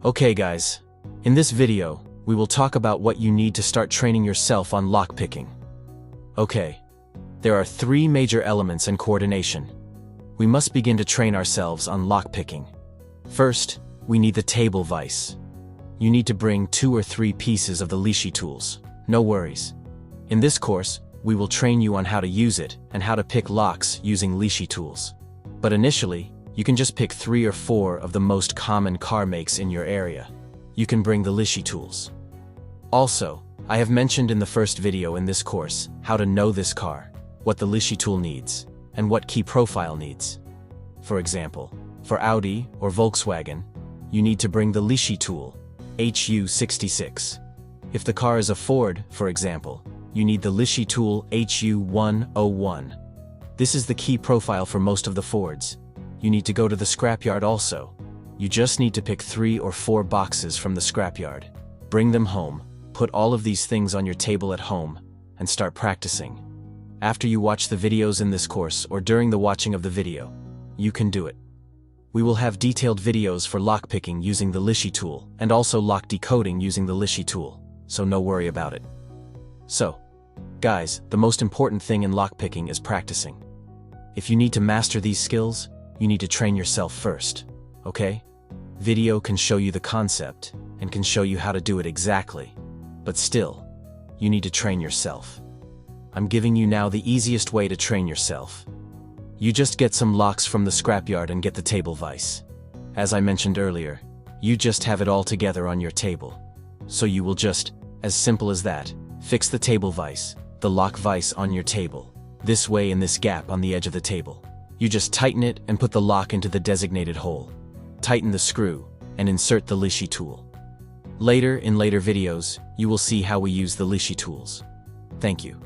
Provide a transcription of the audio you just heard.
Okay guys, in this video, we will talk about what you need to start training yourself on lockpicking. Okay, there are 3 major elements in coordination. We must begin to train ourselves on lockpicking. First, we need the table vise. You need to bring 2 or 3 pieces of the Lishi tools. No worries. In this course, we will train you on how to use it and how to pick locks using Lishi tools. But initially, you can just pick 3 or 4 of the most common car makes in your area. You can bring the Lishi tools. Also, I have mentioned in the first video in this course how to know this car, what the Lishi tool needs, and what key profile needs. For example, for Audi or Volkswagen, you need to bring the Lishi tool, HU66. If the car is a Ford, for example, you need the Lishi tool HU101. This is the key profile for most of the Fords. You need to go to the scrapyard also. You just need to pick 3 or 4 boxes from the scrapyard. Bring them home, put all of these things on your table at home, and start practicing. After you watch the videos in this course or during the watching of the video, you can do it. We will have detailed videos for lockpicking using the Lishi tool and also lock decoding using the Lishi tool, so no worry about it. So, guys, the most important thing in lockpicking is practicing. If you need to master these skills, you need to train yourself first, okay? Video can show you the concept and can show you how to do it exactly, but still, you need to train yourself. I'm giving you now the easiest way to train yourself. You just get some locks from the scrapyard and get the table vise. As I mentioned earlier, you just have it all together on your table. So you will just, as simple as that, fix the table vise, the lock vise on your table, this way in this gap on the edge of the table. You just tighten it and put the lock into the designated hole. Tighten the screw and insert the Lishi tool. In later videos, you will see how we use the Lishi tools. Thank you.